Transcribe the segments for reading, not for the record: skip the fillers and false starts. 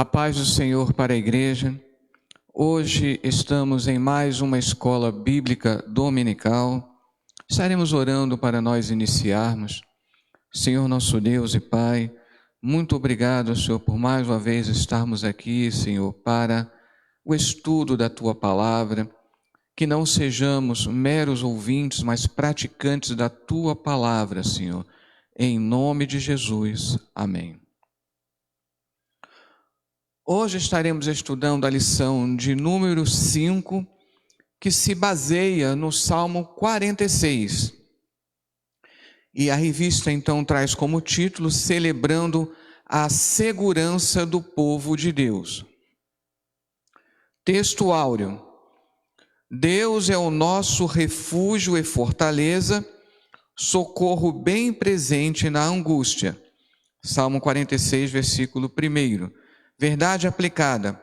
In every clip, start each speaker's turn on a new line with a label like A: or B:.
A: A paz do Senhor para a igreja. Hoje estamos em mais uma escola bíblica dominical. Estaremos orando para nós iniciarmos. Senhor nosso Deus e Pai, muito obrigado, Senhor, por mais uma vez estarmos aqui, Senhor, para o estudo da Tua Palavra. Que não sejamos meros ouvintes, mas praticantes da Tua Palavra, Senhor. Em nome de Jesus. Amém. Hoje estaremos estudando a lição de número 5, que se baseia no Salmo 46. E a revista então traz como título Celebrando a Segurança do Povo de Deus. Texto áureo. Deus é o nosso refúgio e fortaleza, socorro bem presente na angústia. Salmo 46, versículo 1. Verdade aplicada.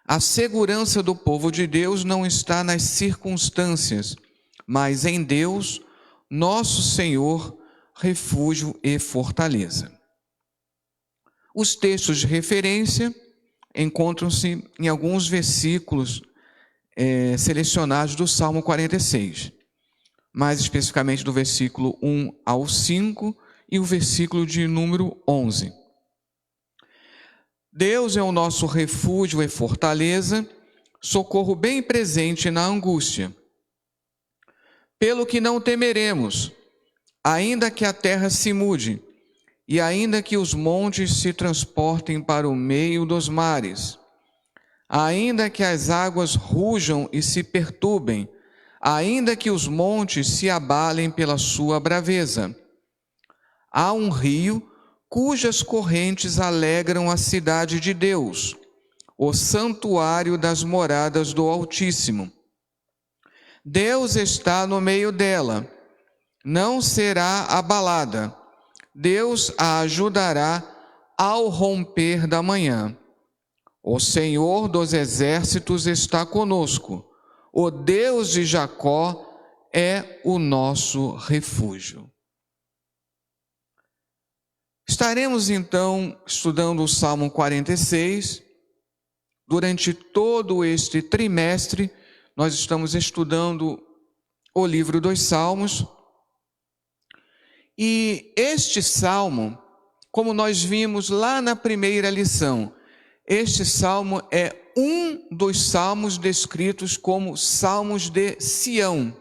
A: A segurança do povo de Deus não está nas circunstâncias, mas em Deus, nosso Senhor, refúgio e fortaleza. Os textos de referência encontram-se em alguns versículos selecionados do Salmo 46, mais especificamente do versículo 1 ao 5 e o versículo de número 11. Deus é o nosso refúgio e fortaleza, socorro bem presente na angústia. Pelo que não temeremos, ainda que a terra se mude, e ainda que os montes se transportem para o meio dos mares, ainda que as águas rujam e se perturbem, ainda que os montes se abalem pela sua braveza. Há um rio cujas correntes alegram a cidade de Deus, o santuário das moradas do Altíssimo. Deus está no meio dela, não será abalada. Deus a ajudará ao romper da manhã. O Senhor dos exércitos está conosco. O Deus de Jacó é o nosso refúgio. Estaremos então estudando o Salmo 46. Durante todo este trimestre, nós estamos estudando o livro dos Salmos. E este salmo, como nós vimos lá na primeira lição, este salmo é um dos salmos descritos como salmos de Sião.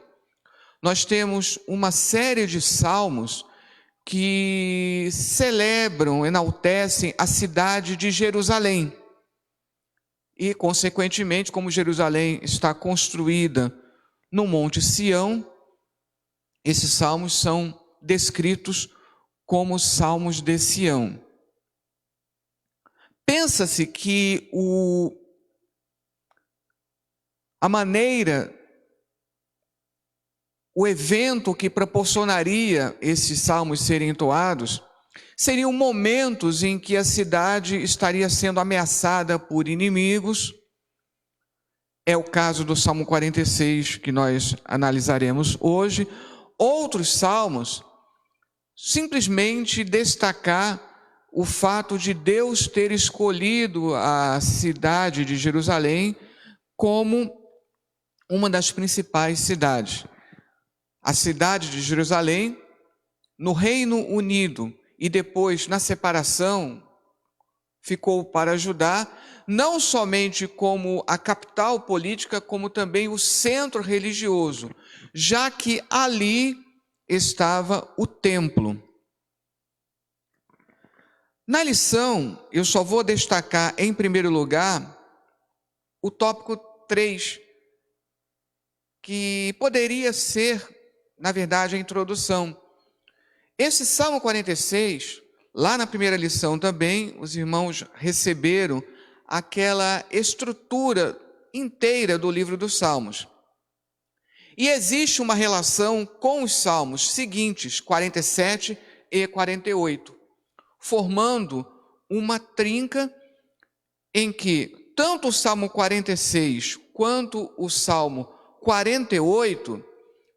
A: Nós temos uma série de salmos que celebram, enaltecem a cidade de Jerusalém. E, consequentemente, como Jerusalém está construída no Monte Sião, esses salmos são descritos como salmos de Sião. Pensa-se que o evento que proporcionaria esses salmos serem entoados seriam momentos em que a cidade estaria sendo ameaçada por inimigos. É o caso do Salmo 46 que nós analisaremos hoje. Outros salmos simplesmente destacar o fato de Deus ter escolhido a cidade de Jerusalém como uma das principais cidades. A cidade de Jerusalém, no Reino Unido e depois na separação, ficou para Judá, não somente como a capital política, como também o centro religioso, já que ali estava o templo. Na lição, eu só vou destacar em primeiro lugar o tópico 3, que poderia ser, na verdade, a introdução. Esse Salmo 46, lá na primeira lição também, os irmãos receberam aquela estrutura inteira do livro dos Salmos. E existe uma relação com os salmos seguintes, 47 e 48, formando uma trinca em que tanto o Salmo 46 quanto o Salmo 48,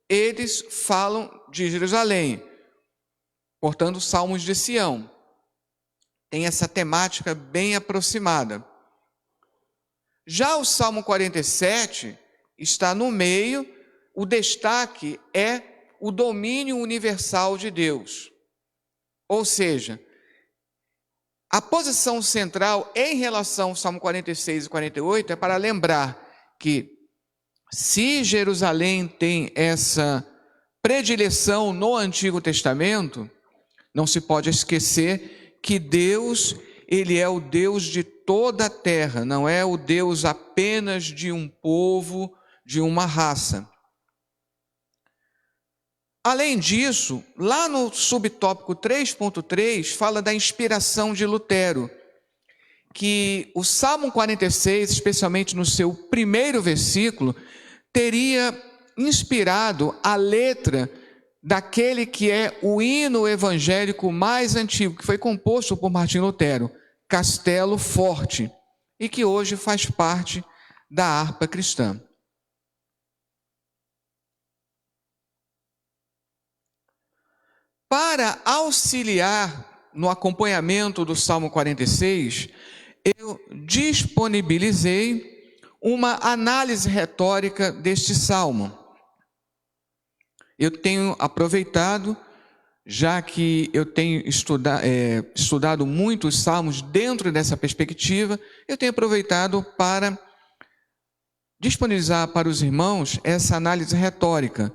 A: eles falam de Jerusalém, portanto, salmos de Sião. tem essa temática bem aproximada. Já o Salmo 47 está no meio, o destaque é o domínio universal de Deus. Ou seja, a posição central em relação ao Salmo 46 e 48 é para lembrar que se Jerusalém tem essa predileção no Antigo Testamento, não se pode esquecer que Deus, Ele é o Deus de toda a terra, não é o Deus apenas de um povo, de uma raça. Além disso, lá no subtópico 3.3, fala da inspiração de Lutero, que o Salmo 46, especialmente no seu primeiro versículo, teria inspirado a letra daquele que é o hino evangélico mais antigo, que foi composto por Martinho Lutero, Castelo Forte, e que hoje faz parte da harpa cristã. Para auxiliar no acompanhamento do Salmo 46, eu disponibilizei uma análise retórica deste salmo. Eu tenho aproveitado, já que eu tenho estudado muitos salmos dentro dessa perspectiva, eu tenho aproveitado para disponibilizar para os irmãos essa análise retórica,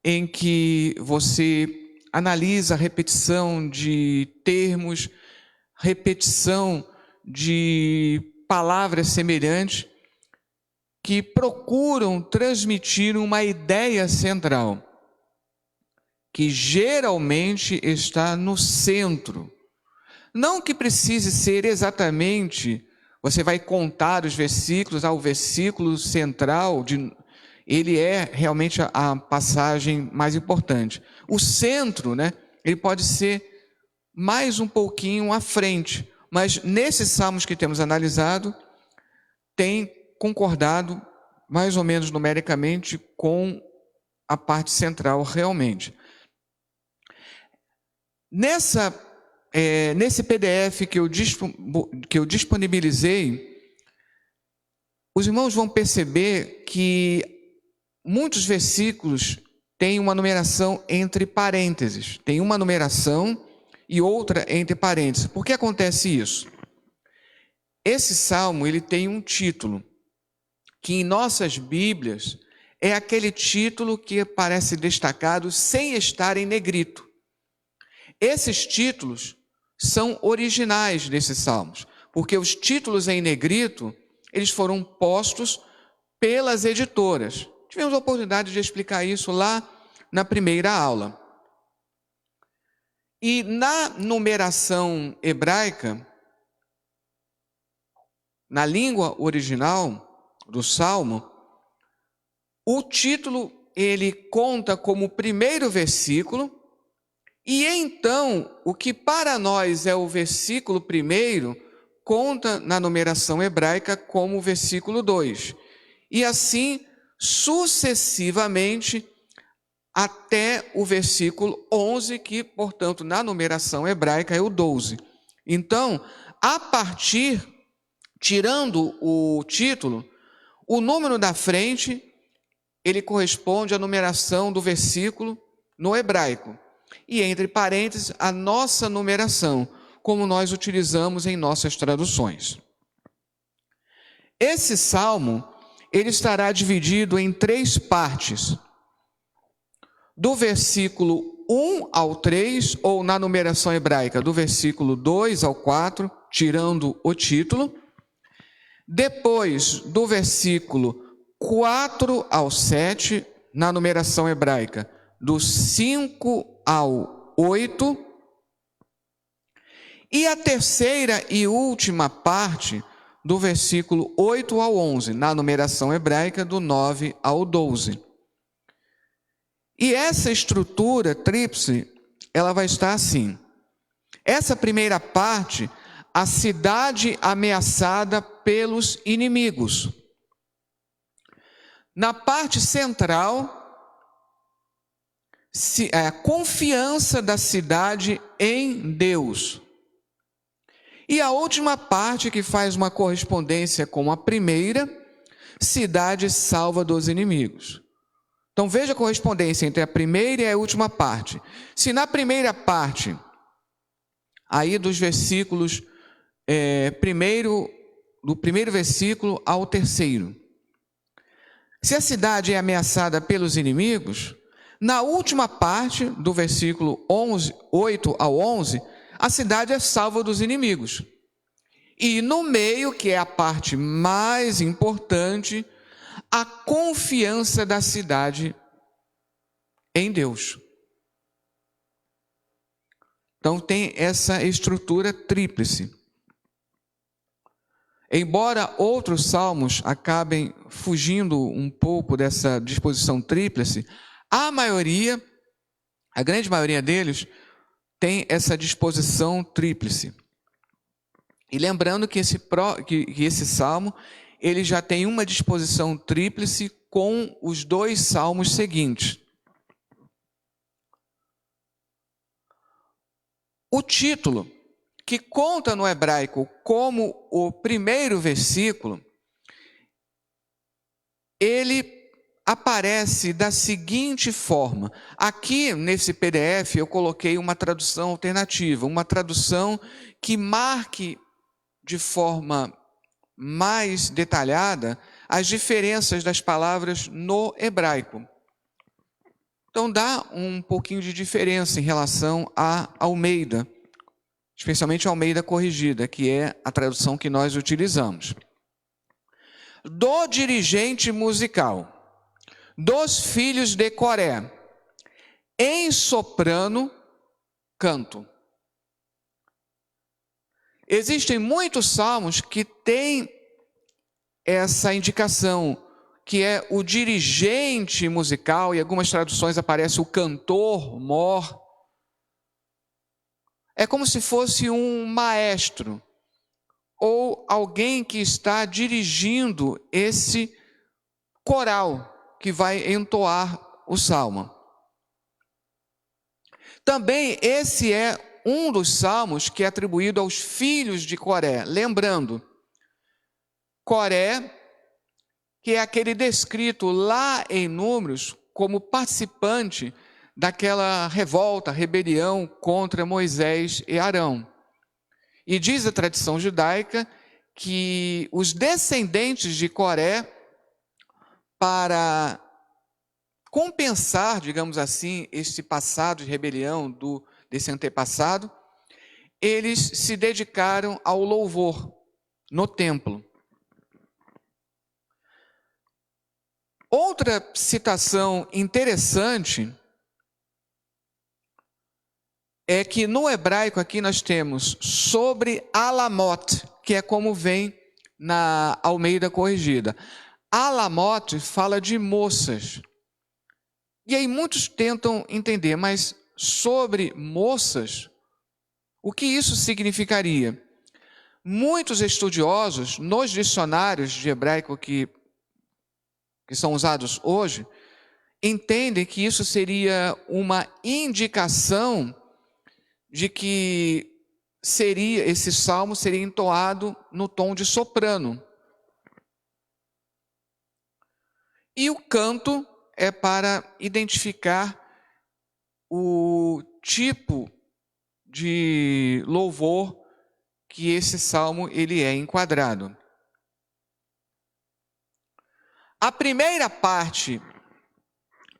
A: em que você analisa a repetição de termos, repetição de palavras semelhantes, que procuram transmitir uma ideia central, que geralmente está no centro. Não que precise ser exatamente, você vai contar os versículos, o versículo central, ele é realmente a passagem mais importante. O centro, ele pode ser mais um pouquinho à frente, mas nesses salmos que temos analisado, tem concordado mais ou menos numericamente com a parte central realmente. Nesse PDF que eu disponibilizei, os irmãos vão perceber que muitos versículos têm uma numeração entre parênteses. Tem uma numeração e outra entre parênteses. Por que acontece isso? Esse salmo ele tem um título, que em nossas Bíblias é aquele título que aparece destacado sem estar em negrito. Esses títulos são originais desses salmos, porque os títulos em negrito, eles foram postos pelas editoras. Tivemos a oportunidade de explicar isso lá na primeira aula. E na numeração hebraica, na língua original do salmo, o título ele conta como primeiro versículo, e então o que para nós é o versículo primeiro, conta na numeração hebraica como o versículo 2. E assim sucessivamente até o versículo 11, que, portanto, na numeração hebraica é o 12. Então, tirando o título, o número da frente, ele corresponde à numeração do versículo no hebraico. E entre parênteses, a nossa numeração, como nós utilizamos em nossas traduções. Esse salmo, ele estará dividido em 3 partes. Do versículo 1 ao 3, ou na numeração hebraica, do versículo 2 ao 4, tirando o título. Depois, do versículo 4 ao 7, na numeração hebraica, do 5 ao 8. E a terceira e última parte, do versículo 8 ao 11, na numeração hebraica, do 9 ao 12. E essa estrutura tríplice, ela vai estar assim. Essa primeira parte, a cidade ameaçada pelos inimigos. Na parte central, a confiança da cidade em Deus. E a última parte, que faz uma correspondência com a primeira, cidade salva dos inimigos. Então veja a correspondência entre a primeira e a última parte. Se na primeira parte, aí dos versículos, do primeiro versículo ao terceiro, se a cidade é ameaçada pelos inimigos, na última parte, do versículo 8 ao 11, a cidade é salva dos inimigos. E no meio, que é a parte mais importante, a confiança da cidade em Deus. Então tem essa estrutura tríplice. Embora outros salmos acabem fugindo um pouco dessa disposição tríplice, a grande maioria deles, tem essa disposição tríplice. E lembrando que esse salmo, ele já tem uma disposição tríplice com os 2 salmos seguintes. O título, que conta no hebraico como o primeiro versículo, ele aparece da seguinte forma. Aqui nesse PDF eu coloquei uma tradução alternativa, uma tradução que marque de forma mais detalhada as diferenças das palavras no hebraico. Então dá um pouquinho de diferença em relação à Almeida, especialmente a Almeida Corrigida, que é a tradução que nós utilizamos. Do dirigente musical, dos filhos de Coré, em soprano, canto. Existem muitos salmos que têm essa indicação, que é o dirigente musical, e em algumas traduções aparece o cantor mor. É como se fosse um maestro, ou alguém que está dirigindo esse coral que vai entoar o salmo. Também esse é um dos salmos que é atribuído aos filhos de Coré. Lembrando, Coré, que é aquele descrito lá em Números como participante daquela revolta, rebelião contra Moisés e Arão. E diz a tradição judaica que os descendentes de Coré, para compensar, digamos assim, este passado de rebelião desse antepassado, eles se dedicaram ao louvor no templo. Outra citação interessante é que no hebraico aqui nós temos sobre Alamot, que é como vem na Almeida Corrigida. Alamot fala de moças. E aí muitos tentam entender, mas sobre moças, o que isso significaria? Muitos estudiosos, nos dicionários de hebraico que são usados hoje, entendem que isso seria uma indicação de que esse salmo seria entoado no tom de soprano. E o canto é para identificar o tipo de louvor que esse salmo ele é enquadrado. A primeira parte,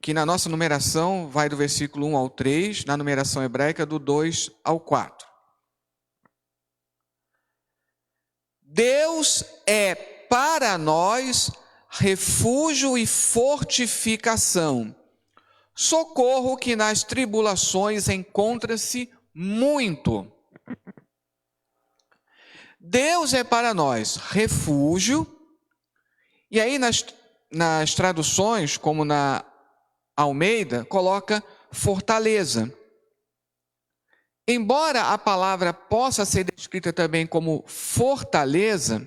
A: que na nossa numeração vai do versículo 1 ao 3, na numeração hebraica do 2 ao 4. Deus é para nós refúgio e fortificação, socorro que nas tribulações encontra-se muito. Deus é para nós refúgio, e aí nas traduções, como na Almeida, coloca fortaleza. Embora a palavra possa ser descrita também como fortaleza,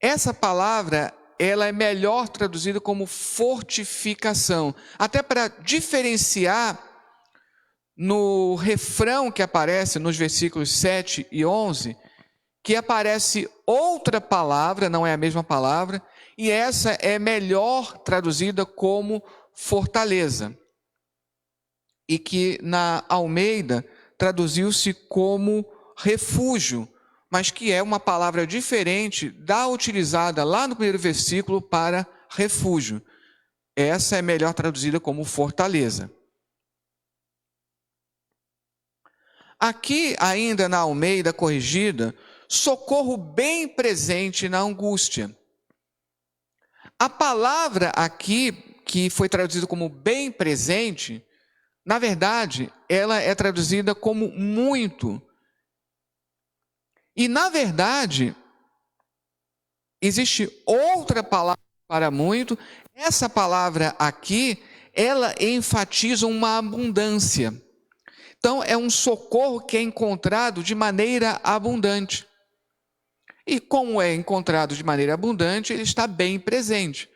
A: essa palavra ela é melhor traduzida como fortificação, até para diferenciar no refrão que aparece nos versículos 7 e 11, que aparece outra palavra, não é a mesma palavra, e essa é melhor traduzida como fortaleza. E que na Almeida traduziu-se como refúgio, mas que é uma palavra diferente da utilizada lá no primeiro versículo para refúgio. Essa é melhor traduzida como fortaleza. Aqui, ainda na Almeida corrigida, socorro bem presente na angústia. A palavra aqui, que foi traduzida como bem presente, na verdade, ela é traduzida como muito. E, na verdade, existe outra palavra para muito. Essa palavra aqui, ela enfatiza uma abundância. Então, é um socorro que é encontrado de maneira abundante. E como é encontrado de maneira abundante, ele está bem presente.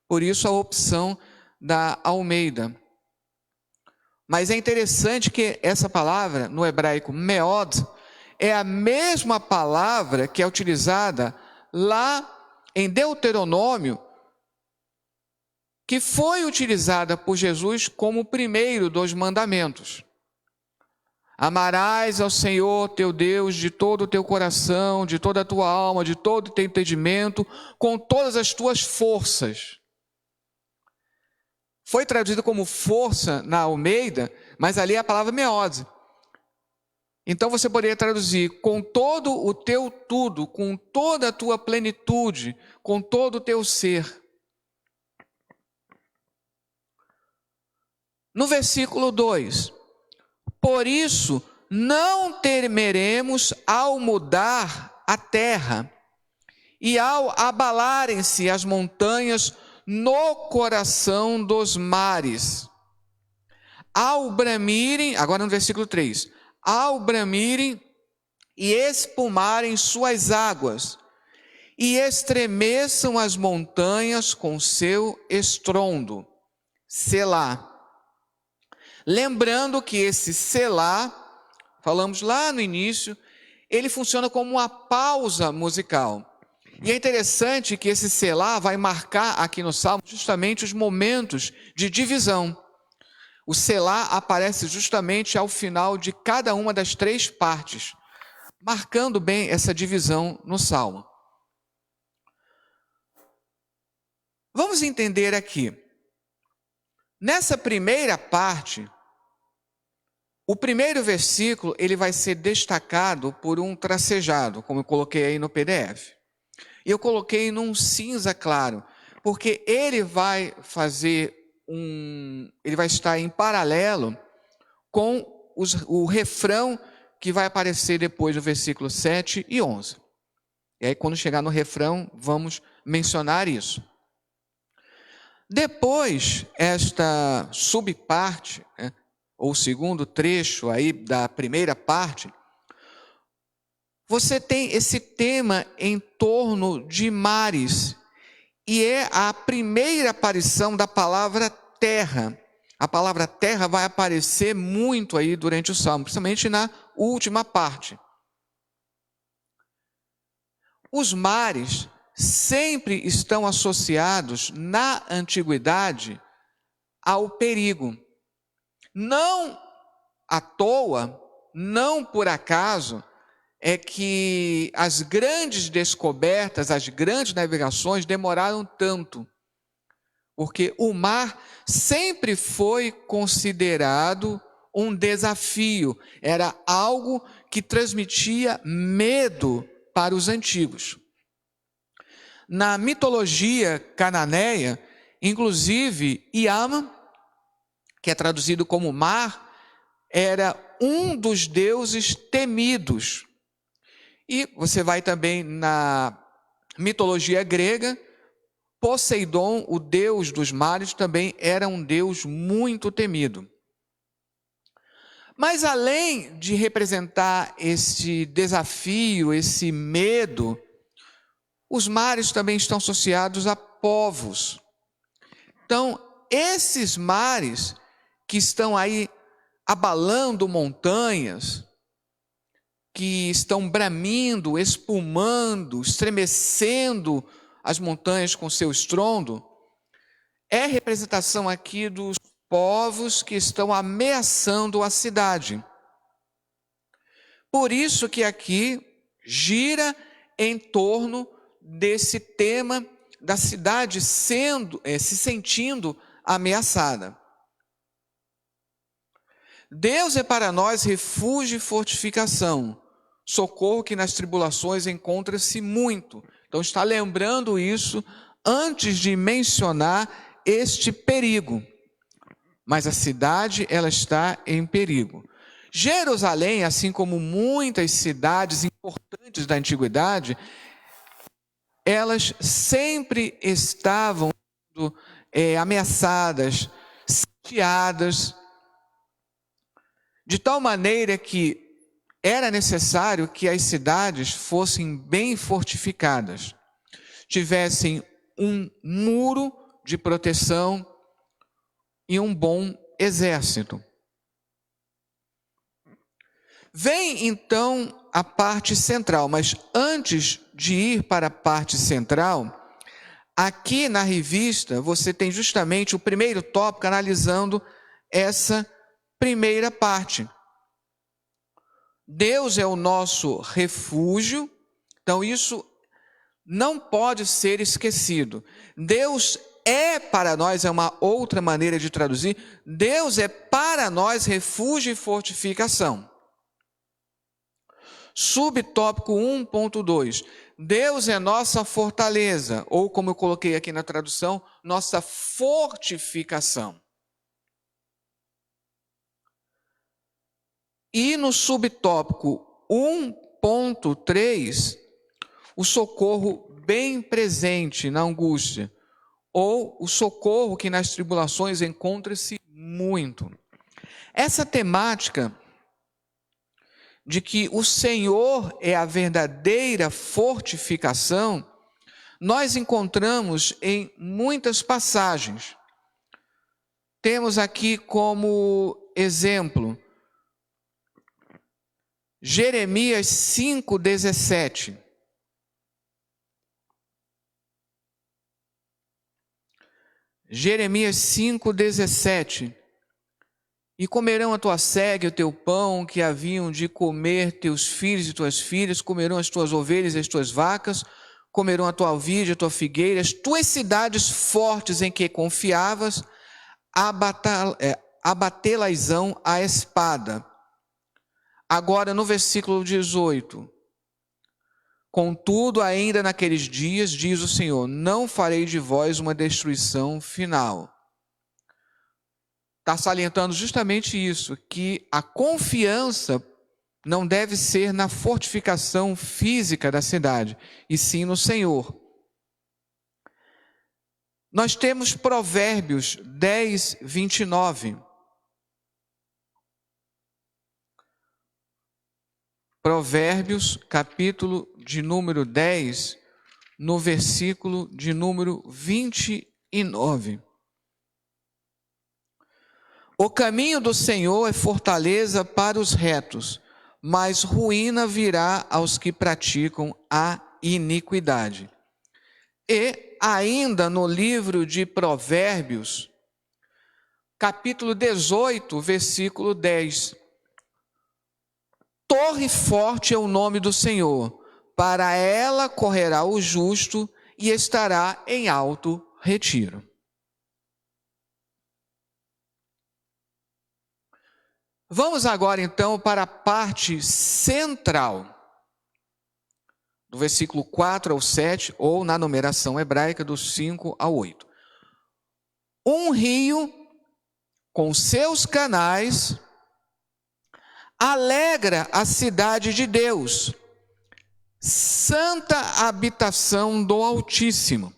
A: Por isso a opção da Almeida. Mas é interessante que essa palavra, no hebraico meod, é a mesma palavra que é utilizada lá em Deuteronômio, que foi utilizada por Jesus como o primeiro dos mandamentos. Amarás ao Senhor teu Deus de todo o teu coração, de toda a tua alma, de todo o teu entendimento, com todas as tuas forças. Foi traduzido como força na Almeida, mas ali é a palavra meode. Então você poderia traduzir com todo o teu tudo, com toda a tua plenitude, com todo o teu ser. No versículo 2, por isso não temeremos ao mudar a terra e ao abalarem-se as montanhas no coração dos mares. Ao bramirem, agora no versículo 3, ao bramirem e espumarem suas águas, e estremeçam as montanhas com seu estrondo. Selá. Lembrando que esse selá, falamos lá no início, ele funciona como uma pausa musical. E é interessante que esse selá vai marcar aqui no Salmo justamente os momentos de divisão. O selá aparece justamente ao final de cada uma das três partes, marcando bem essa divisão no Salmo. Vamos entender aqui. Nessa primeira parte, o primeiro versículo ele vai ser destacado por um tracejado, como eu coloquei aí no PDF. E eu coloquei num cinza claro, porque ele vai estar em paralelo com o refrão que vai aparecer depois do versículo 7 e 11. E aí, quando chegar no refrão, vamos mencionar isso. Depois, esta subparte, ou o segundo trecho aí da primeira parte, você tem esse tema em torno de mares, e é a primeira aparição da palavra terra. A palavra terra vai aparecer muito aí durante o Salmo, principalmente na última parte. Os mares sempre estão associados na antiguidade ao perigo. Não à toa, não por acaso, é que as grandes descobertas, as grandes navegações demoraram tanto. Porque o mar sempre foi considerado um desafio, era algo que transmitia medo para os antigos. Na mitologia cananeia, inclusive, Iama, que é traduzido como mar, era um dos deuses temidos. E você vai também na mitologia grega, Poseidon, o deus dos mares, também era um deus muito temido. Mas além de representar esse desafio, esse medo, os mares também estão associados a povos. Então, esses mares que estão aí abalando montanhas, que estão bramindo, espumando, estremecendo as montanhas com seu estrondo, é representação aqui dos povos que estão ameaçando a cidade. Por isso que aqui gira em torno desse tema da cidade se sentindo ameaçada. Deus é para nós refúgio e fortificação, socorro que nas tribulações encontra-se muito. Então está lembrando isso antes de mencionar este perigo. Mas a cidade, ela está em perigo. Jerusalém, assim como muitas cidades importantes da antiguidade, elas sempre estavam ameaçadas, sitiadas, de tal maneira que era necessário que as cidades fossem bem fortificadas, tivessem um muro de proteção e um bom exército. Vem então a parte central, mas antes de ir para a parte central, aqui na revista você tem justamente o primeiro tópico analisando essa primeira parte. Deus é o nosso refúgio, então isso não pode ser esquecido. Deus é para nós, é uma outra maneira de traduzir, Deus é para nós refúgio e fortificação. Subtópico 1.2, Deus é nossa fortaleza, ou como eu coloquei aqui na tradução, nossa fortificação. E no subtópico 1.3, o socorro bem presente na angústia, ou o socorro que nas tribulações encontra-se muito. Essa temática de que o Senhor é a verdadeira fortificação, nós encontramos em muitas passagens. Temos aqui como exemplo Jeremias 5,17. Jeremias 5,17. E comerão a tua sega e o teu pão, que haviam de comer teus filhos e tuas filhas, comerão as tuas ovelhas e as tuas vacas, comerão a tua vide e a tua figueira, as tuas cidades fortes em que confiavas, abatê-las-ão a espada. Agora no versículo 18, contudo ainda naqueles dias, diz o Senhor, não farei de vós uma destruição final. Está salientando justamente isso, que a confiança não deve ser na fortificação física da cidade, e sim no Senhor. Nós temos Provérbios 10, 29. Provérbios, capítulo de número 10, no versículo de número 29. O caminho do Senhor é fortaleza para os retos, mas ruína virá aos que praticam a iniquidade. E ainda no livro de Provérbios, capítulo 18, versículo 10. Torre forte é o nome do Senhor, para ela correrá o justo e estará em alto retiro. Vamos agora então para a parte central, do versículo 4 ao 7, ou na numeração hebraica do 5 ao 8. Um rio com seus canais alegra a cidade de Deus, santa habitação do Altíssimo.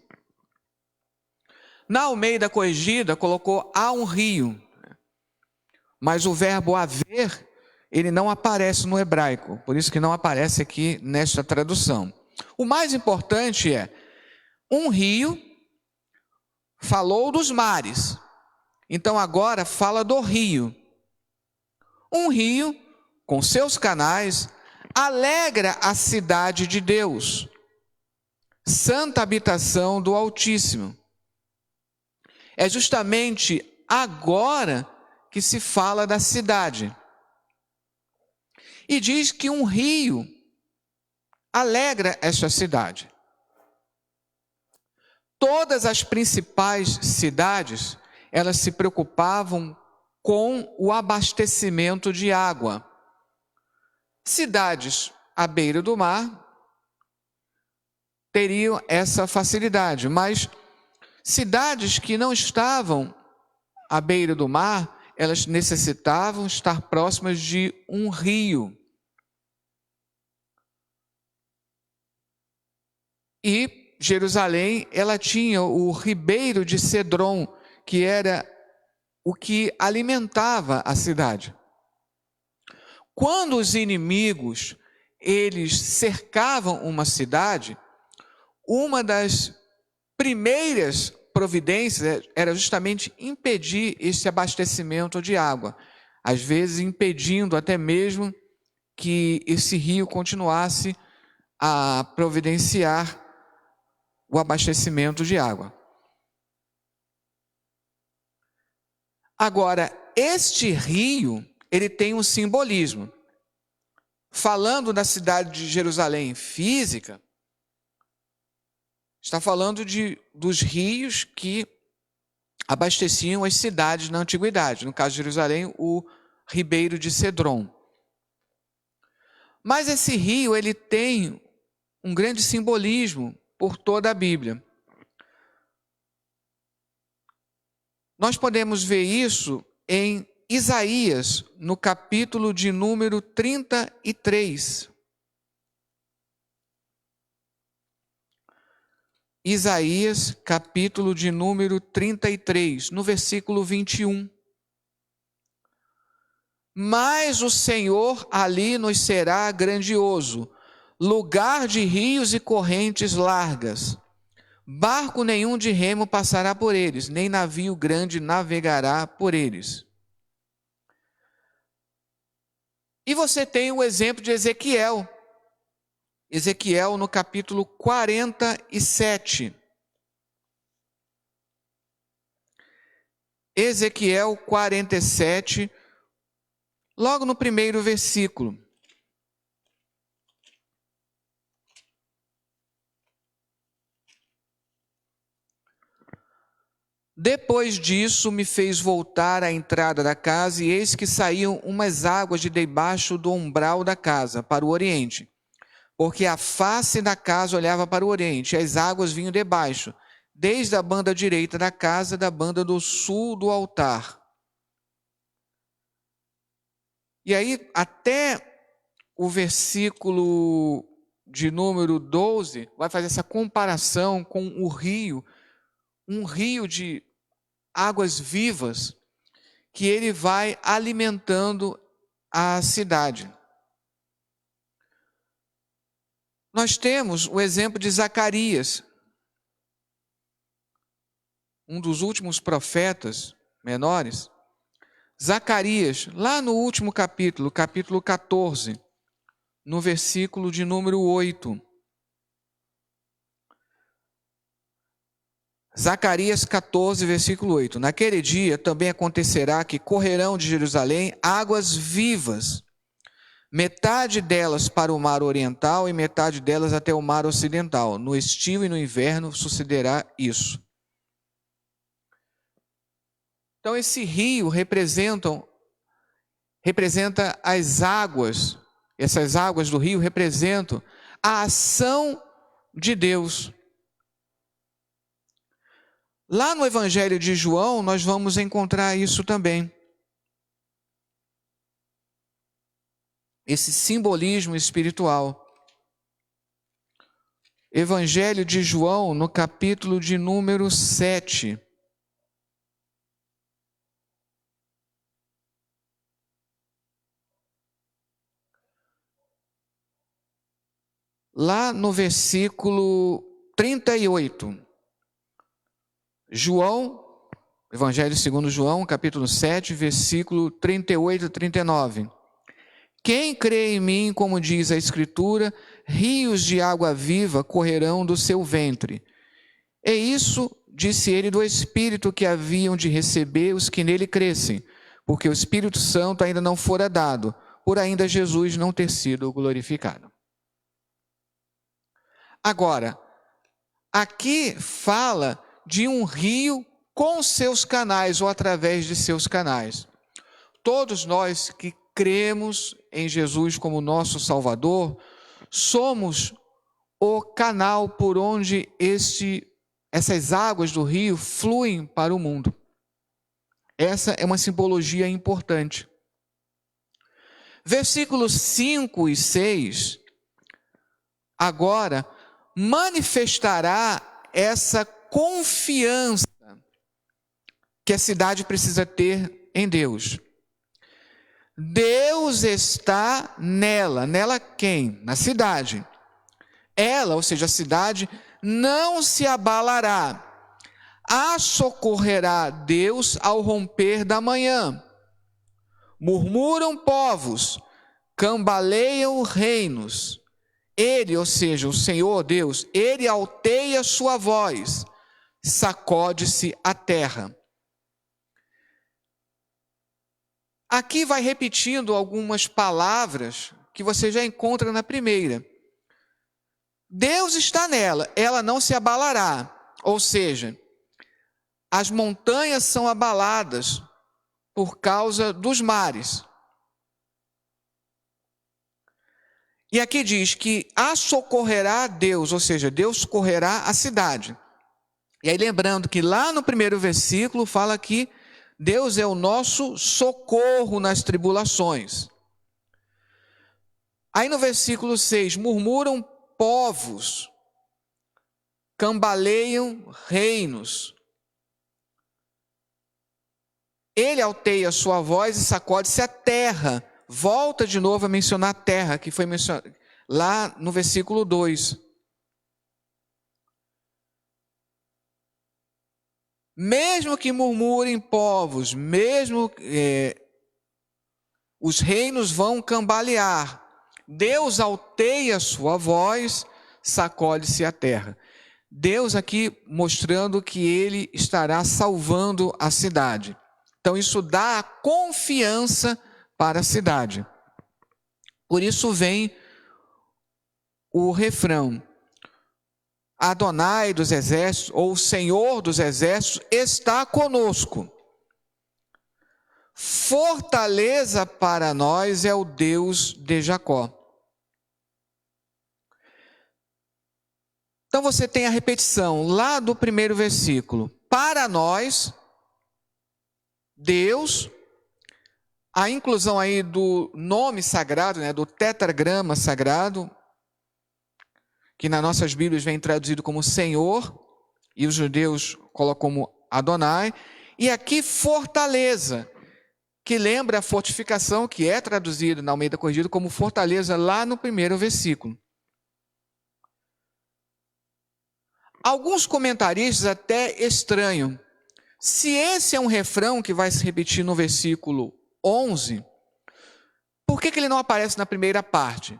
A: Na Almeida Corrigida colocou há um rio, mas o verbo haver, ele não aparece no hebraico, por isso que não aparece aqui nesta tradução. O mais importante é, um rio falou dos mares, então agora fala do rio. Um rio, com seus canais, alegra a cidade de Deus, santa habitação do Altíssimo. É justamente agora que se fala da cidade. E diz que um rio alegra esta cidade. Todas as principais cidades, elas se preocupavam com o abastecimento de água. Cidades à beira do mar teriam essa facilidade, mas cidades que não estavam à beira do mar, elas necessitavam estar próximas de um rio. E Jerusalém, ela tinha o ribeiro de Cedron, que era o que alimentava a cidade. Quando os inimigos, eles cercavam uma cidade, uma das primeiras providências era justamente impedir esse abastecimento de água, às vezes impedindo até mesmo que esse rio continuasse a providenciar o abastecimento de água. Agora, este rio, ele tem um simbolismo. Falando da cidade de Jerusalém física, está falando dos rios que abasteciam as cidades na antiguidade. No caso de Jerusalém, o ribeiro de Cedron. Mas esse rio, ele tem um grande simbolismo por toda a Bíblia. Nós podemos ver isso em Isaías, no capítulo de número 33. Isaías, capítulo de número 33, no versículo 21. Mas o Senhor ali nos será grandioso, lugar de rios e correntes largas. Barco nenhum de remo passará por eles, nem navio grande navegará por eles. E você tem o exemplo de Ezequiel. Ezequiel no capítulo 47. Ezequiel 47, logo no primeiro versículo. Depois disso, me fez voltar à entrada da casa, e eis que saíam umas águas de debaixo do umbral da casa, para o oriente. Porque a face da casa olhava para o oriente, e as águas vinham debaixo, desde a banda direita da casa, da banda do sul do altar. E aí, até o versículo de número 12, vai fazer essa comparação com o rio, um rio de águas vivas, que ele vai alimentando a cidade. Nós temos o exemplo de Zacarias, um dos últimos profetas menores. Zacarias, lá no último capítulo, capítulo 14, no versículo de número 8. Zacarias 14, versículo 8. Naquele dia também acontecerá que correrão de Jerusalém águas vivas, metade delas para o mar oriental e metade delas até o mar ocidental. No estio e no inverno sucederá isso. Então esse rio representa as águas, essas águas do rio representam a ação de Deus. Lá no Evangelho de João, nós vamos encontrar isso também. Esse simbolismo espiritual. Evangelho de João, no capítulo de número 7. Lá no versículo 38. João, Evangelho segundo João, capítulo 7, versículo 38 e 39. Quem crê em mim, como diz a Escritura, rios de água viva correrão do seu ventre. É isso, disse ele, do Espírito que haviam de receber os que nele crescem, porque o Espírito Santo ainda não fora dado, por ainda Jesus não ter sido glorificado. Agora, aqui fala de um rio com seus canais ou através de seus canais. Todos nós que cremos em Jesus como nosso Salvador, somos o canal por onde essas águas do rio fluem para o mundo. Essa é uma simbologia importante. Versículos 5 e 6, agora, manifestará essa confiança que a cidade precisa ter em Deus. Deus está nela. Nela quem? Na cidade. Ela, ou seja, a cidade, não se abalará. A socorrerá Deus ao romper da manhã. Murmuram povos, cambaleiam reinos. Ele, ou seja, o Senhor Deus, ele alteia sua voz, sacode-se a terra. Aqui vai repetindo algumas palavras que você já encontra na primeira. Deus está nela, ela não se abalará. Ou seja, as montanhas são abaladas por causa dos mares. E aqui diz que a socorrerá Deus, ou seja, Deus socorrerá a cidade. E aí lembrando que lá no primeiro versículo fala que Deus é o nosso socorro nas tribulações. Aí no versículo 6, murmuram povos, cambaleiam reinos. Ele alteia a sua voz e sacode-se a terra. Volta de novo a mencionar a terra, que foi mencionado lá no versículo 2. Mesmo que murmurem povos, mesmo os reinos vão cambalear, Deus alteia a sua voz, sacode-se a terra. Deus aqui mostrando que ele estará salvando a cidade. Então isso dá confiança para a cidade. Por isso vem o refrão: Adonai dos exércitos, ou o Senhor dos exércitos, está conosco. Fortaleza para nós é o Deus de Jacó. Então você tem a repetição lá do primeiro versículo. Para nós, Deus, a inclusão aí do nome sagrado, né, do tetragrama sagrado, que nas nossas Bíblias vem traduzido como Senhor, e os judeus colocam como Adonai, e aqui fortaleza, que lembra a fortificação, que é traduzido na Almeida Corrigida como fortaleza lá no primeiro versículo. Alguns comentaristas até estranham. Se esse é um refrão que vai se repetir no versículo 11, por que ele não aparece na primeira parte?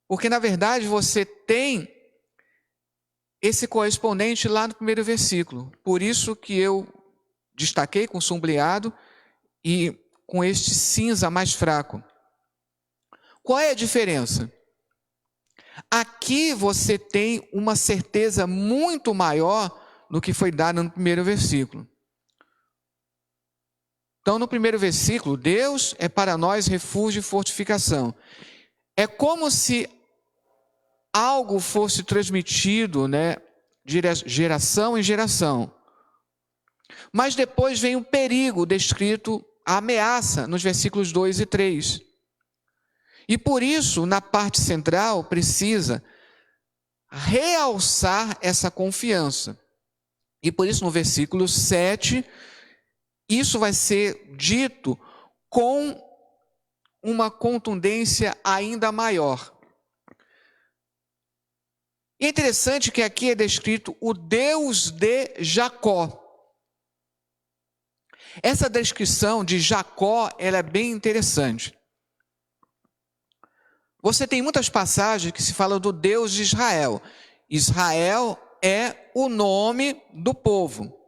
A: Porque, na verdade, você tem esse correspondente lá no primeiro versículo. Por isso que eu destaquei com sombreado e com este cinza mais fraco. Qual é a diferença? Aqui você tem uma certeza muito maior do que foi dada no primeiro versículo. Então, no primeiro versículo, Deus é para nós refúgio e fortificação. É como se algo fosse transmitido, né, de geração em geração. Mas depois vem o perigo descrito, a ameaça, nos versículos 2 e 3. E por isso, na parte central, precisa realçar essa confiança. E por isso, no versículo 7, isso vai ser dito com uma contundência ainda maior. E é interessante que aqui é descrito o Deus de Jacó. Essa descrição de Jacó, ela é bem interessante. Você tem muitas passagens que se falam do Deus de Israel. Israel é o nome do povo.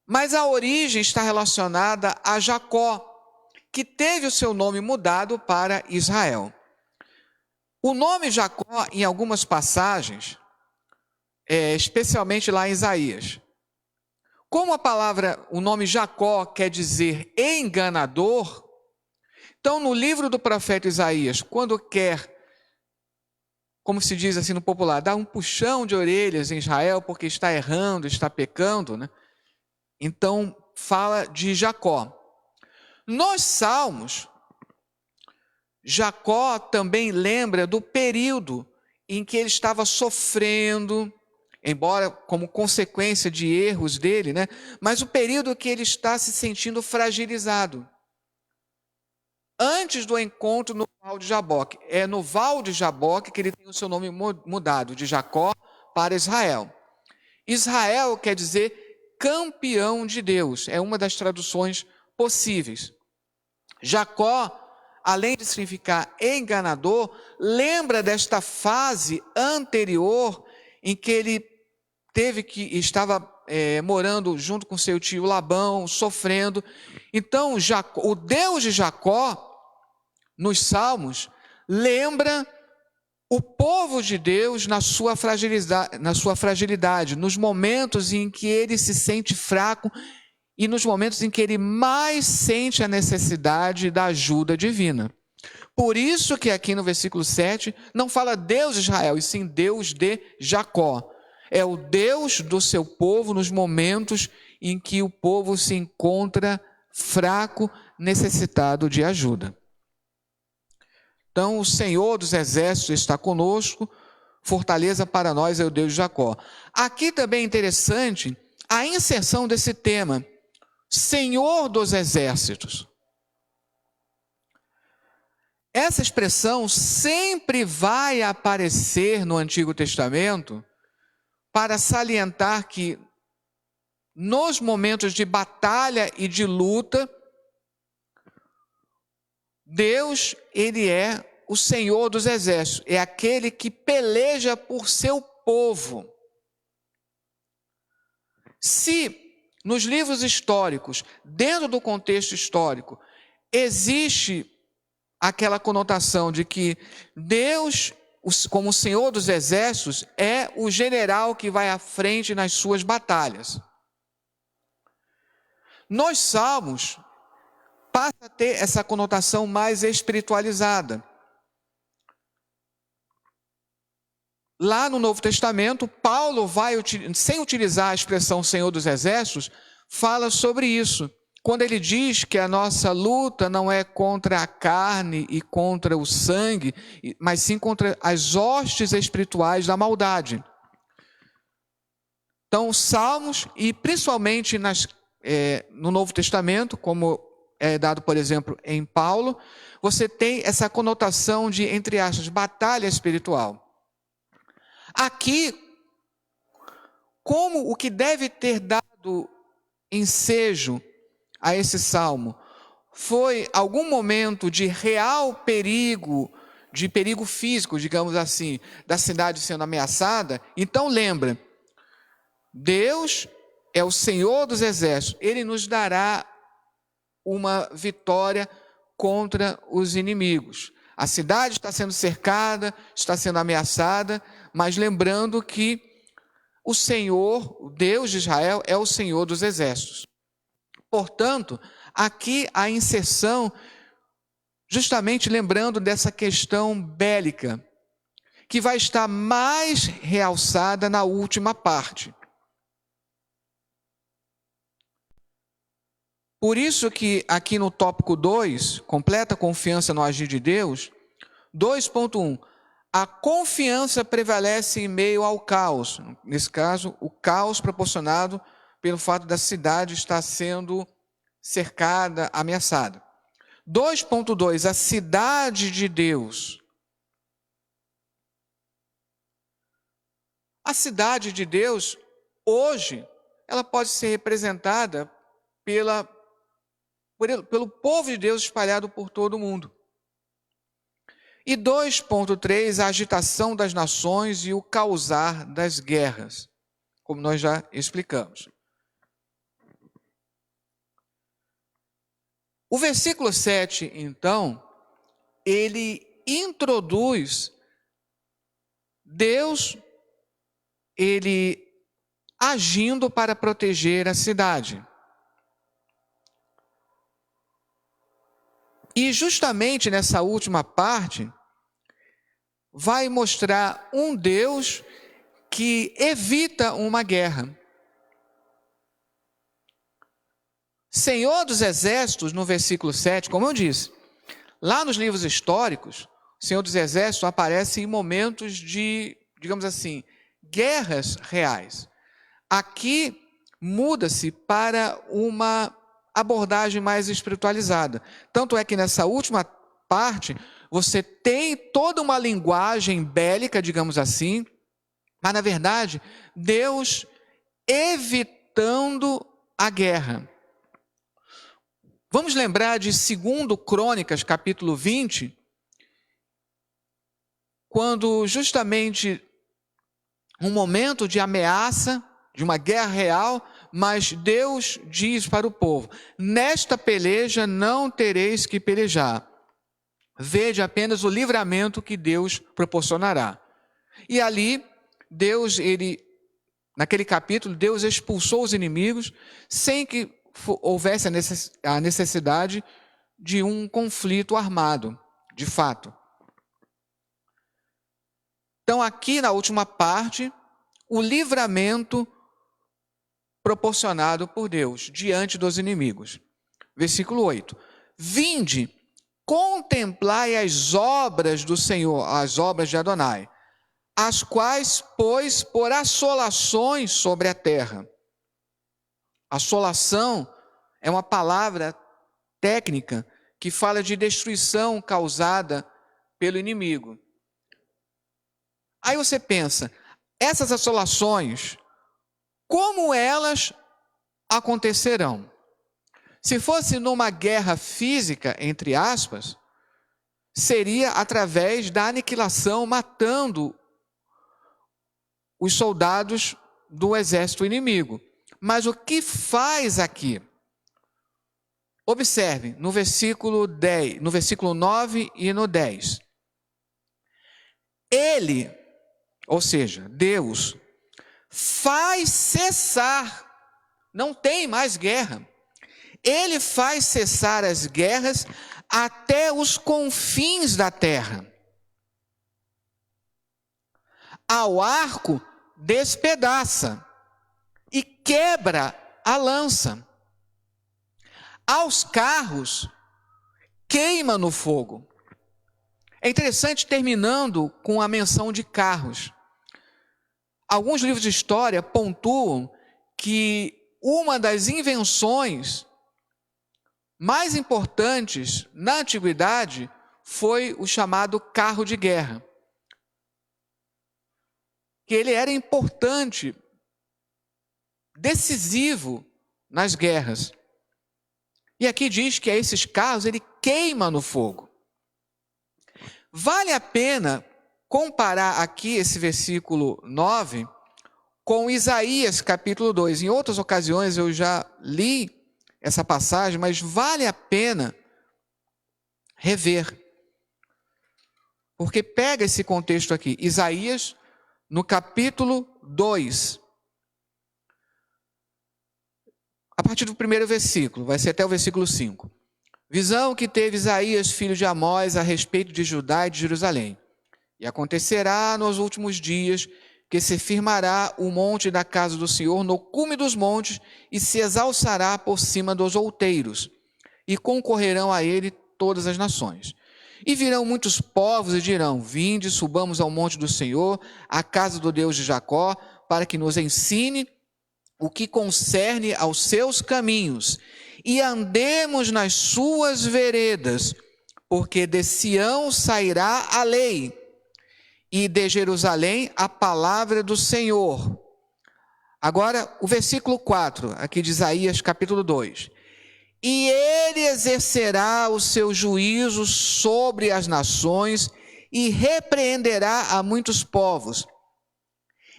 A: Mas a origem está relacionada a Jacó, que teve o seu nome mudado para Israel. O nome Jacó, em algumas passagens, especialmente lá em Isaías, como o nome Jacó quer dizer enganador, então no livro do profeta Isaías, quando quer, como se diz assim no popular, dar um puxão de orelhas em Israel porque está errando, está pecando, né? Então fala de Jacó. Nos Salmos, Jacó também lembra do período em que ele estava sofrendo, embora como consequência de erros dele, né? Mas o período que ele está se sentindo fragilizado. Antes do encontro no Val de Jaboque. É no Val de Jaboque que ele tem o seu nome mudado, de Jacó para Israel. Israel quer dizer campeão de Deus. É uma das traduções possíveis. Jacó, além de significar enganador, lembra desta fase anterior em que ele estava morando junto com seu tio Labão, sofrendo. Então, o Deus de Jacó, nos Salmos, lembra o povo de Deus na sua fragilidade, nos momentos em que ele se sente fraco e nos momentos em que ele mais sente a necessidade da ajuda divina. Por isso que aqui no versículo 7 não fala Deus de Israel, e sim Deus de Jacó. É o Deus do seu povo nos momentos em que o povo se encontra fraco, necessitado de ajuda. Então, o Senhor dos Exércitos está conosco, fortaleza para nós é o Deus de Jacó. Aqui também é interessante a inserção desse tema, Senhor dos Exércitos. Essa expressão sempre vai aparecer no Antigo Testamento para salientar que nos momentos de batalha e de luta, Deus, ele é o Senhor dos Exércitos, é aquele que peleja por seu povo. Se nos livros históricos, dentro do contexto histórico, existe aquela conotação de que Deus, como o Senhor dos Exércitos, é o general que vai à frente nas suas batalhas. Nos Salmos, passa a ter essa conotação mais espiritualizada. Lá no Novo Testamento, Paulo vai, sem utilizar a expressão Senhor dos Exércitos, fala sobre isso. Quando ele diz que a nossa luta não é contra a carne e contra o sangue, mas sim contra as hostes espirituais da maldade. Então, Salmos, e principalmente no Novo Testamento, como é dado, por exemplo, em Paulo, você tem essa conotação de, entre aspas, batalha espiritual. Aqui, como o que deve ter dado ensejo a esse salmo foi algum momento de real perigo, de perigo físico, digamos assim, da cidade sendo ameaçada, então lembra, Deus é o Senhor dos Exércitos, Ele nos dará uma vitória contra os inimigos. A cidade está sendo cercada, está sendo ameaçada, mas lembrando que o Senhor, o Deus de Israel, é o Senhor dos Exércitos. Portanto, aqui a inserção, justamente lembrando dessa questão bélica, que vai estar mais realçada na última parte. Por isso que aqui no tópico 2, completa confiança no agir de Deus, 2.1, a confiança prevalece em meio ao caos. Nesse caso, o caos proporcionado pelo fato da cidade estar sendo cercada, ameaçada. 2.2, a cidade de Deus. A cidade de Deus, hoje, ela pode ser representada pelo povo de Deus espalhado por todo o mundo. E 2.3, a agitação das nações e o causar das guerras, como nós já explicamos. O versículo 7, então, ele introduz Deus, ele agindo para proteger a cidade. E justamente nessa última parte, vai mostrar um Deus que evita uma guerra. Senhor dos Exércitos, no versículo 7, como eu disse, lá nos livros históricos, o Senhor dos Exércitos aparece em momentos de, digamos assim, guerras reais. Aqui muda-se para uma abordagem mais espiritualizada. Tanto é que nessa última parte, você tem toda uma linguagem bélica, digamos assim, mas na verdade, Deus evitando a guerra. Vamos lembrar de 2 Crônicas, capítulo 20, quando justamente um momento de ameaça, de uma guerra real, mas Deus diz para o povo: nesta peleja não tereis que pelejar, vede apenas o livramento que Deus proporcionará. E ali, naquele capítulo, Deus expulsou os inimigos, sem que houvesse a necessidade de um conflito armado, de fato. Então, aqui na última parte, o livramento proporcionado por Deus diante dos inimigos. Versículo 8. Vinde, contemplai as obras do Senhor, as obras de Adonai, as quais pôs por assolações sobre a terra. Assolação é uma palavra técnica que fala de destruição causada pelo inimigo. Aí você pensa, essas assolações, como elas acontecerão? Se fosse numa guerra física, entre aspas, seria através da aniquilação, matando os soldados do exército inimigo. Mas o que faz aqui? Observe no versículo 10, no versículo 9 e no 10. Ele, ou seja, Deus, faz cessar, não tem mais guerra. Ele faz cessar as guerras até os confins da terra. Ao arco despedaça e quebra a lança. Aos carros queima no fogo. É interessante, terminando com a menção de carros. Alguns livros de história pontuam que uma das invenções mais importantes na antiguidade foi o chamado carro de guerra. Que ele era importante, decisivo nas guerras. E aqui diz que a esses carros ele queima no fogo. Vale a pena comparar aqui esse versículo 9 com Isaías capítulo 2. Em outras ocasiões eu já li essa passagem, mas vale a pena rever. Porque pega esse contexto aqui, Isaías no capítulo 2. A partir do primeiro versículo, vai ser até o versículo 5. Visão que teve Isaías, filho de Amós, a respeito de Judá e de Jerusalém. E acontecerá nos últimos dias que se firmará o monte da casa do Senhor no cume dos montes e se exalçará por cima dos outeiros. E concorrerão a ele todas as nações. E virão muitos povos e dirão: vinde, subamos ao monte do Senhor, à casa do Deus de Jacó, para que nos ensine o que concerne aos seus caminhos, e andemos nas suas veredas, porque de Sião sairá a lei, e de Jerusalém a palavra do Senhor. Agora, o versículo 4, aqui de Isaías capítulo 2. e ele exercerá o seu juízo sobre as nações e repreenderá a muitos povos.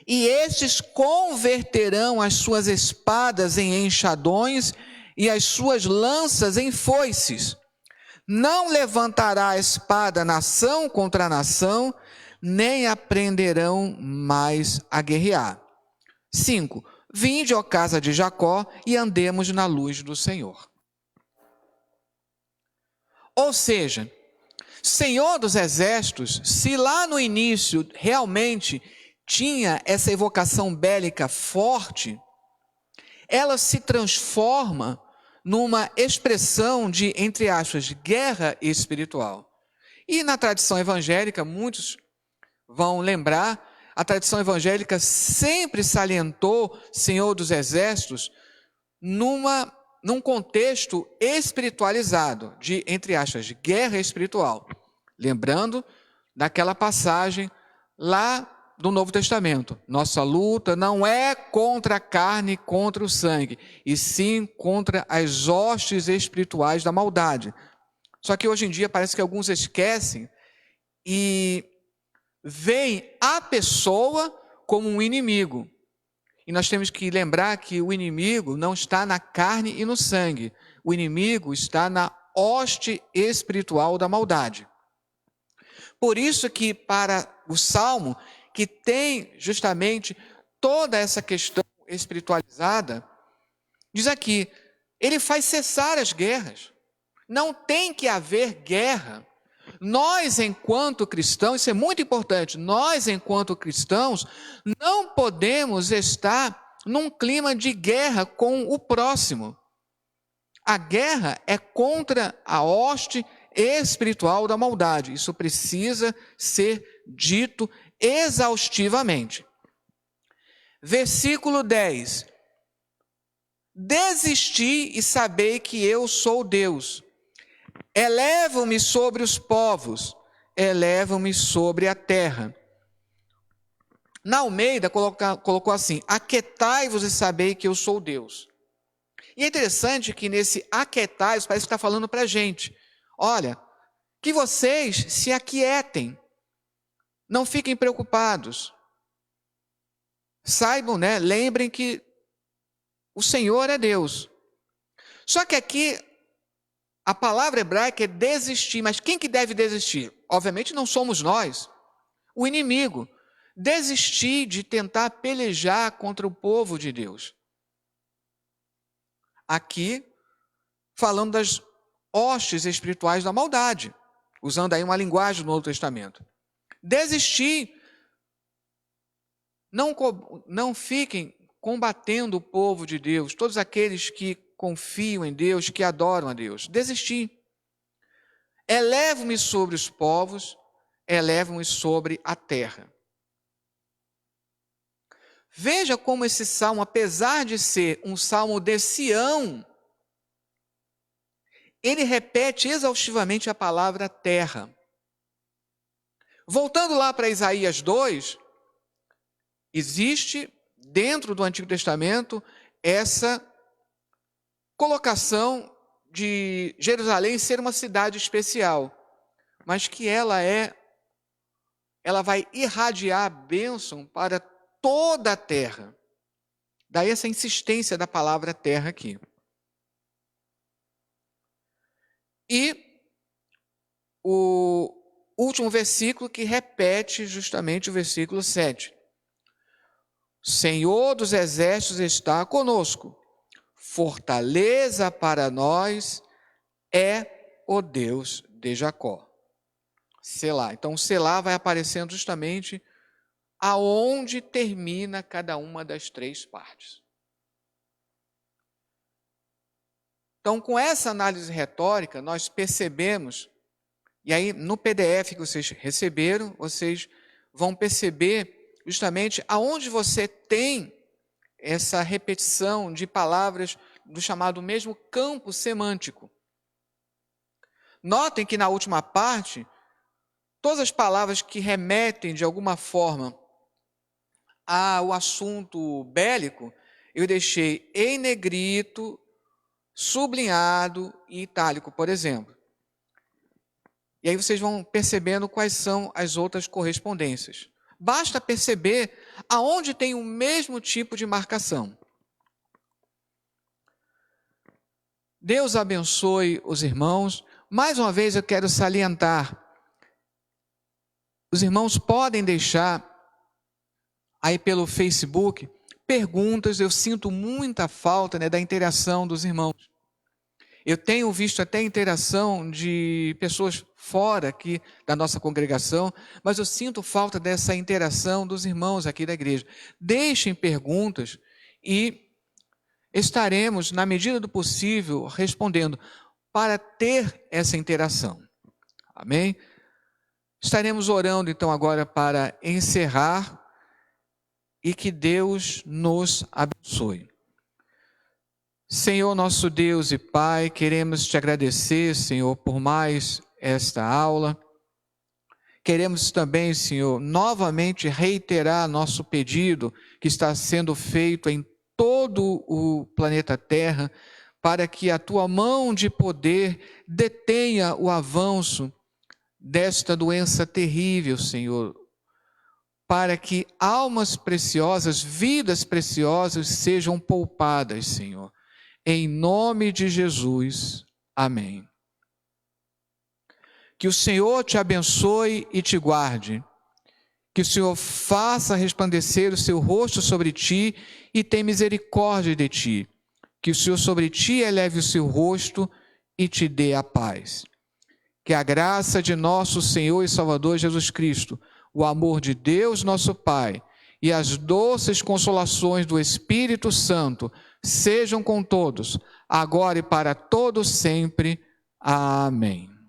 A: E estes converterão as suas espadas em enxadões e as suas lanças em foices. Não levantará a espada nação contra nação, nem aprenderão mais a guerrear. 5. Vinde, ó casa de Jacó, e andemos na luz do Senhor. Ou seja, Senhor dos Exércitos, se lá no início realmente tinha essa evocação bélica forte, ela se transforma numa expressão de, entre aspas, guerra espiritual. E na tradição evangélica, muitos vão lembrar, a tradição evangélica sempre salientou Senhor dos Exércitos num contexto espiritualizado, de, entre aspas, de guerra espiritual. Lembrando daquela passagem lá do Novo Testamento. Nossa luta não é contra a carne e contra o sangue, e sim contra as hostes espirituais da maldade. Só que hoje em dia parece que alguns esquecem e veem a pessoa como um inimigo. E nós temos que lembrar que o inimigo não está na carne e no sangue. O inimigo está na hoste espiritual da maldade. Por isso que para o Salmo, que tem justamente toda essa questão espiritualizada, diz aqui, ele faz cessar as guerras. Não tem que haver guerra. Nós, enquanto cristãos, isso é muito importante, nós, enquanto cristãos, não podemos estar num clima de guerra com o próximo. A guerra é contra a hoste espiritual da maldade. Isso precisa ser dito exaustivamente. Versículo 10. Desisti e sabei que eu sou Deus. Elevo-me sobre os povos, elevo-me sobre a terra. Na Almeida colocou assim, aquietai-vos e sabei que eu sou Deus. E é interessante que nesse aquietai-vos parece que está falando para a gente. Olha, que vocês se aquietem, não fiquem preocupados. Saibam, lembrem que o Senhor é Deus. Só que aqui a palavra hebraica é desistir, mas quem que deve desistir? Obviamente não somos nós, o inimigo. Desistir de tentar pelejar contra o povo de Deus. Aqui, falando das hostes espirituais da maldade, usando aí uma linguagem do Novo Testamento. Desistir, não fiquem combatendo o povo de Deus, todos aqueles que confiam em Deus, que adoram a Deus. Desistir. Elevo-me sobre os povos, elevo-me sobre a terra. Veja como esse salmo, apesar de ser um salmo de Sião, ele repete exaustivamente a palavra terra. Voltando lá para Isaías 2, existe dentro do Antigo Testamento essa colocação de Jerusalém ser uma cidade especial, mas que ela vai irradiar a bênção para toda a terra. Daí essa insistência da palavra terra aqui. E o último versículo que repete justamente o versículo 7. O Senhor dos Exércitos está conosco. Fortaleza para nós é o Deus de Jacó. Selá. Então, Selá vai aparecendo justamente aonde termina cada uma das três partes. Então, com essa análise retórica, nós percebemos, e aí no PDF que vocês receberam, vocês vão perceber justamente aonde você tem essa repetição de palavras do chamado mesmo campo semântico. Notem que na última parte, todas as palavras que remetem de alguma forma ao assunto bélico, eu deixei em negrito, sublinhado e itálico, por exemplo. E aí vocês vão percebendo quais são as outras correspondências. Basta perceber aonde tem o mesmo tipo de marcação. Deus abençoe os irmãos. Mais uma vez eu quero salientar, os irmãos podem deixar aí pelo Facebook perguntas. Eu sinto muita falta, né, da interação dos irmãos. Eu tenho visto até interação de pessoas fora aqui da nossa congregação, mas eu sinto falta dessa interação dos irmãos aqui da igreja. Deixem perguntas e estaremos, na medida do possível, respondendo para ter essa interação. Amém? Estaremos orando então agora para encerrar e que Deus nos abençoe. Senhor, nosso Deus e Pai, queremos te agradecer, Senhor, por mais esta aula. Queremos também, Senhor, novamente reiterar nosso pedido que está sendo feito em todo o planeta Terra, para que a tua mão de poder detenha o avanço desta doença terrível, Senhor, para que almas preciosas, vidas preciosas sejam poupadas, Senhor. Em nome de Jesus, amém. Que o Senhor te abençoe e te guarde. Que o Senhor faça resplandecer o seu rosto sobre ti e tenha misericórdia de ti. Que o Senhor sobre ti eleve o seu rosto e te dê a paz. Que a graça de nosso Senhor e Salvador Jesus Cristo, o amor de Deus nosso Pai e as doces consolações do Espírito Santo sejam com todos, agora e para todos sempre. Amém.